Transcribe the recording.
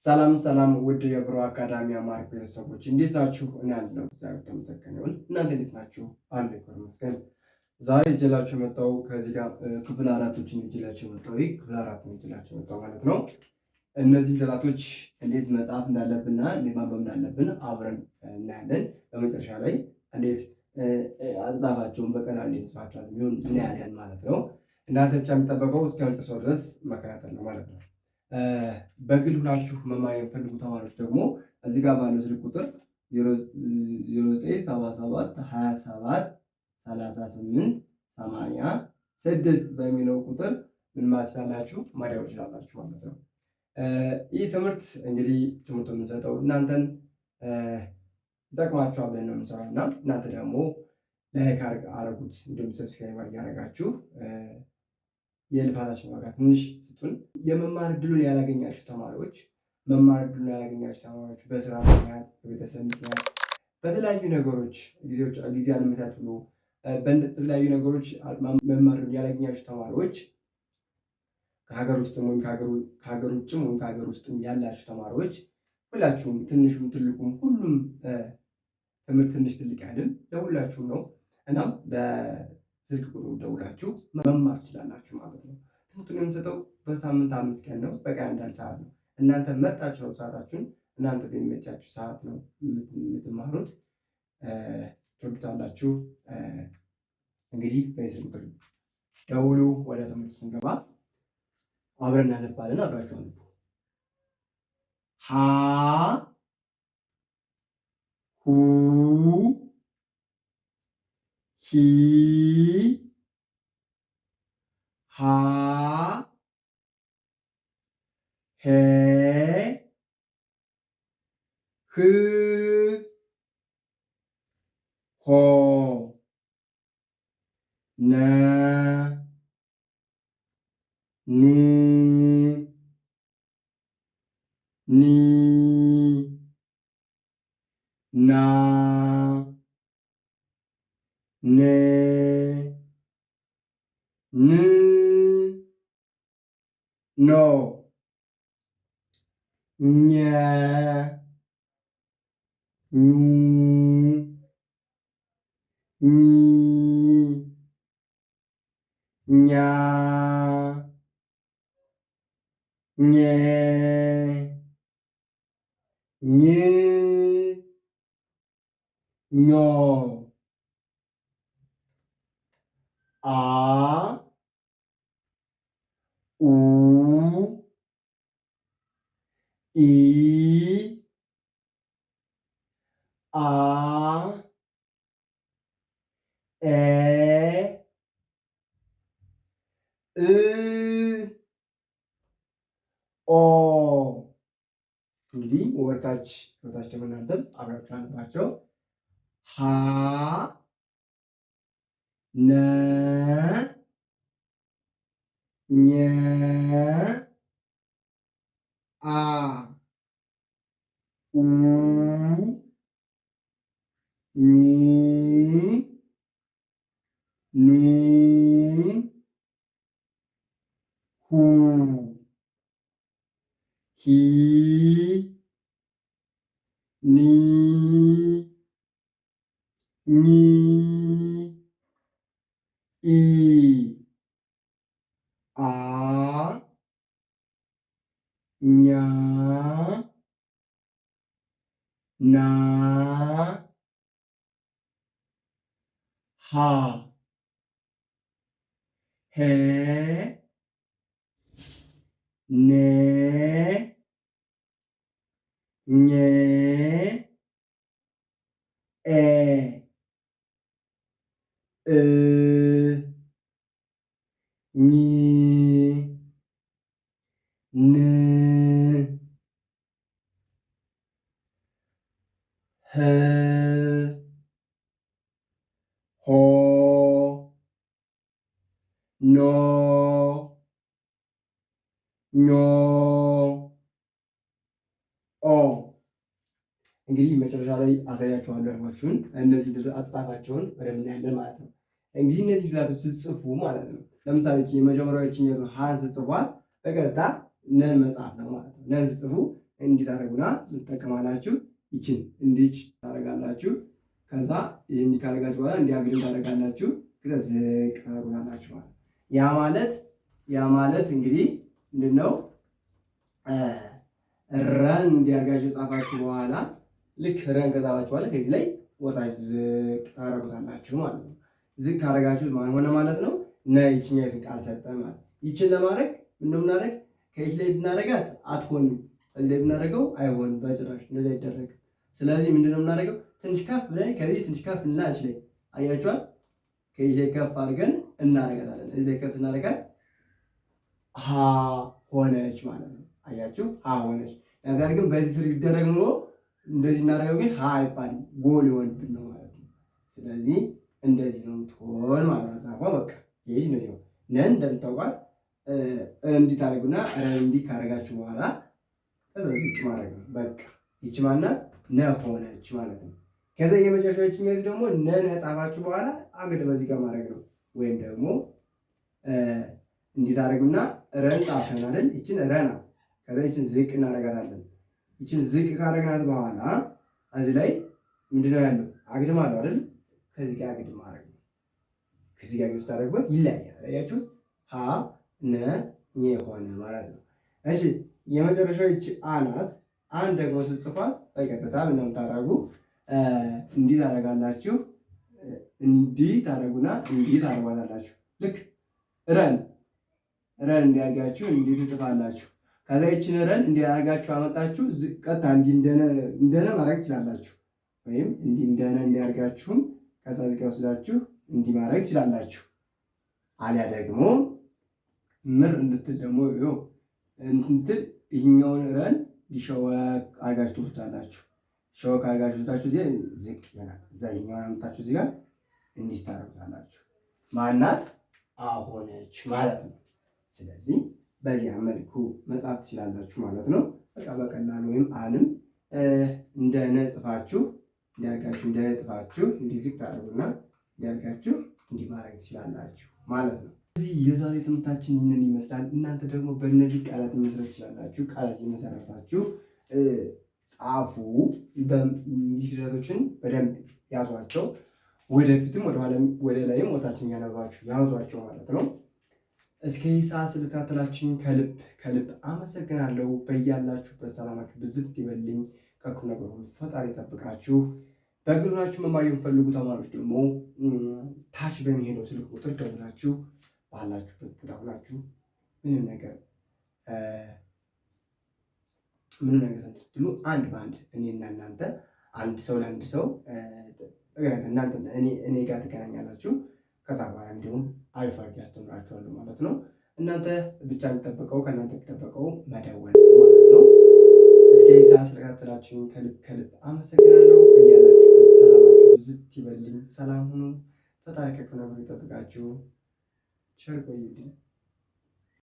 ሰላም ሰላም ውድ የብሮ አካዳሚ አማርኛ ቤተሰቦች እንዴት ናችሁ? እኔ ያለው እግዚአብሔር የተመሰገነ ይሁን። እናንተ እንዴት ናችሁ? አለ ይክበር ይመስገን። ዛሬ እጅላችሁ መጣው ከዚህ ጋር ክፍል አራቶችን እጅላችሁ መጣው ክፍል አራትን እጅላችሁ መጣው ማለት ነው። እነዚህ ፊደላቶች እንዴት መጻፍ እንዳለብንና እንዴት ማንበብ እንዳለብን አብረን እናያለን። በመጨረሻ ላይ እንዴት አጻፋቸውን በቀላሉ እንዴት ጽፋቸዋል የሚሆን እናያለን ማለት ነው። እናንተ ብቻ የሚጠበቀው እስከ መጨረሻው ድረስ መከታተል ነው ማለት ነው። በግል ሁላችሁ መማር የሚፈልጉ ተማሪዎች ደግሞ እዚህ ጋር ባለው ስልክ ቁጥር 0977 በሚለው ቁጥር ምን ማለት ትችላላችሁ? ማዳወር ትችላላችሁ ማለት ነው። ይህ ትምህርት እንግዲህ ትምህርቱ የምንሰጠው እናንተን ይጠቅማችኋል ብለን ነው የምንሰራው እና እናንተ ደግሞ ላይክ አድርጉት፣ እንዲሁም ሰብስክራይብ እያደረጋችሁ የልፋታችን ዋጋ ትንሽ ስጡን። የመማር እድሉን ያላገኛችሁ ተማሪዎች በስራ ምክንያት፣ በቤተሰብ ምክንያት፣ በተለያዩ ነገሮች ጊዜ አለመታት ብሎ በተለያዩ ነገሮች መማር ያላገኛችሁ ተማሪዎች ከሀገር ውስጥም ወይም ከሀገር ውጭም ወይም ከሀገር ውስጥም ያላችሁ ተማሪዎች ሁላችሁም ትንሹም ትልቁም ሁሉም ትምህርት ትንሽ ትልቅ አይደለም፣ ለሁላችሁም ነው። እናም ስልክ ቁጥሩ ደውላችሁ መማር ትችላላችሁ ማለት ነው። ትምህርቱን የምንሰጠው በሳምንት 5 ቀን ነው። በቀን አንዳንድ ሰዓት ነው። እናንተ መርጣችሁ ነው ሰዓታችሁን እናንተ በሚመቻችሁ ሰዓት ነው የምትማሩት። ትወዱታላችሁ። እንግዲህ በስልክ ቁጥር ደውሉ። ወደ ትምህርቱ ስንገባ አብረን እናነባለን። አብራችሁ አንብቡ። ሀ ሁ ሂ ሃ ሄ ህ ሆ ነ ኑ ኒ ና ነ ን ኖ ኘ ኙ ኚ ኛ ኘ ኝ ኞ አ ኡ ኢ አ ኤ እ ኦ። እንግዲህ ወርታች ደግሞ እናንተም አብራችሁ አንባቸው። ሀ ነ ኘ አ ኡ ኙ ኑ ሁ ሂ ኒ ኚ ኢ አ ኛ ና ሃ ሄ ኔ ኘ ኤ እ ኚ ን ህ ሆ ኖ ኞ ኦ። እንግዲህ መጨረሻ ላይ አሳያችኋለሁ ያልኳችሁን እነዚህ አጻፋቸውን በደንብ እናያለን ማለት ነው። እንግዲህ እነዚህ ፊደላቶች ስትጽፉ ማለት ነው። ለምሳሌ የመጀመሪያዎችን ሀ ስትጽፏት በቀጥታ ነን መጻፍ ነው ማለት ነው። ነን ስትጽፉ እንዲህ ታደርጉና ትጠቀማላችሁ። ይችን እንዲች ታደርጋላችሁ። ከዛ ይህን ካደረጋችሁ በኋላ እንዲያግድም ታደርጋላችሁ። ከዛ ዝቅ ታደርጉታላችሁ ማለት ያ ማለት እንግዲህ ምንድነው ረን እንዲያርጋችሁ ጻፋችሁ በኋላ ልክ ረን ከጻፋችሁ በኋላ ከዚህ ላይ ወታች ዝቅ ታደርጉታላችሁ ማለት ነው። ዝቅ ካደረጋችሁት ማን ሆነ ማለት ነው? ይችኛይቱን ቃል ሰጠ ማለት። ይችን ለማድረግ ምንድነው የምናደርግ? ከይች ላይ ብናደርጋት አትሆንም፣ እዚህ ላይ ብናደርገው አይሆንም በጭራሽ፣ እንደዚህ አይደረግም። ስለዚህ ምንድነው የምናደርገው? ትንሽ ከፍ ብለን ከዚህ ትንሽ ከፍ እና እዚህ ላይ አያችኋል። ከይች ላይ ከፍ አድርገን እናደርጋታለን። እዚህ ላይ ከፍ እናደርጋት ሀ ሆነች ማለት ነው። አያችሁ፣ ሀ ሆነች። ነገር ግን በዚህ ስር ቢደረግ ኑሮ እንደዚህ እናደርገው ግን ሀ አይባልም፣ ጎል ሊሆንብን ነው ማለት ነው። ስለዚህ እንደዚህ ነው የምትሆን ማለት ነው። ጻፏ በቃ ይሄ እንደዚህ ነው። ነን እንደምታውቋት እንዲህ ታደርጉና እንዲህ ካደረጋችሁ በኋላ ከዛ ዝቅ ማድረግ ነው በቃ። ይቺ ማናት? ነ ሆነች ማለት ነው። ከዛ የመጨረሻዎችኛ ደግሞ ነን ጻፋችሁ በኋላ አግድ በዚህ ጋር ማድረግ ነው። ወይም ደግሞ እንዲህ ታደርጉና ረን ጻፈን አይደል? ይችን ረና ከዛ ይችን ዝቅ እናደርጋታለን። ይችን ዝቅ ካደረግናት በኋላ እዚህ ላይ ምንድነው ያለው? አግድም አለው አይደል? ከዚህ ጋር አግድም ማድረግ ነው። ከዚህ ጋር ውስጥ ታደርጉት ይለያያል። አያችሁት? ሀ ነ ኘ ሆነ ማለት ነው። እሺ የመጨረሻው ይቺ አናት አንድ ደግሞ ስትጽፏት በቀጥታ ምንም ታደርጉ እንዲህ ታደርጋላችሁ። እንዲህ ታደርጉና እንዲህ ታደርጓታላችሁ። ልክ ረን እንዲያርጋችሁ እንዲህ ትጽፋላችሁ። ከዛ ይችን ረን እንዲያርጋችሁ አመጣችሁ ቀጥታ እንዲህ እንደነ ማድረግ ትችላላችሁ። ወይም እንዲህ እንደነ እንዲያርጋችሁም ከዛ እዚህ ጋር ወስዳችሁ እንዲህ ማድረግ ትችላላችሁ። አሊያ ደግሞ ምር እንድትል ደግሞ እንትን ይህኛውን ረን ሊሸወቅ አድርጋችሁ ትወስዳላችሁ። ሸወቅ አድርጋችሁ ወስዳችሁ እዚህ ዝቅ ይሆናል። እዛ ይህኛውን አመጣችሁ እዚህ ጋር እንዲህ ታደርጉታላችሁ። ማናት? አሆነች ማለት ነው። ስለዚህ በዚያ መልኩ መጻፍ ትችላላችሁ ማለት ነው። በቃ በቀላሉ ወይም አንም እንደነ ጽፋችሁ እንዲያርጋችሁ እንደነ ጽፋችሁ እንዲህ ዝቅ ታደርጉና እንዲያርጋችሁ እንዲህ ማድረግ ትችላላችሁ ማለት ነው። እዚህ የዛሬ ትምህርታችን ይህንን ይመስላል። እናንተ ደግሞ በእነዚህ ቃላት መመስረት ትችላላችሁ። ቃላት የመሰረታችሁ ጻፉ። ፊደሎችን በደንብ ያዟቸው። ወደፊትም ወደ ላይም ወታችን ያነባችሁ ያዟቸው ማለት ነው። እስከ ሰዓት ስለተከታተላችሁኝ ከልብ አመሰግናለሁ። በያላችሁበት ሰላማችሁ ብዝት ይበልኝ። ከክፉ ነገር ሁሉ ፈጣሪ ይጠብቃችሁ። በግሉናችሁ መማር የምትፈልጉ ተማሪዎች ደግሞ ታች በሚሄደው ስልክ ቁጥር ደውላችሁ ባላችሁበት ቦታ ሆናችሁ ምንም ነገር ስትሉ አንድ በአንድ እኔና እናንተ አንድ ሰው ለአንድ ሰው እናንተ እኔ ጋር ትገናኛላችሁ። ከዛ በኋላ እንዲሁም አሪፍ አድርጌ አስተምራችኋለሁ ማለት ነው። እናንተ ብቻ የሚጠበቀው ከእናንተ የሚጠበቀው መደወል ነው ማለት ነው። እስከ ሰዓት ስለተከታተላችሁኝ ከልብ አመሰግናለሁ። እያላችሁበት ሰላማችሁ ብዝት ይበልኝ። ሰላም ሁኑ። ፈጣሪ ከክፉ ነገር ይጠብቃችሁ። ቸር ቆዩልኝ።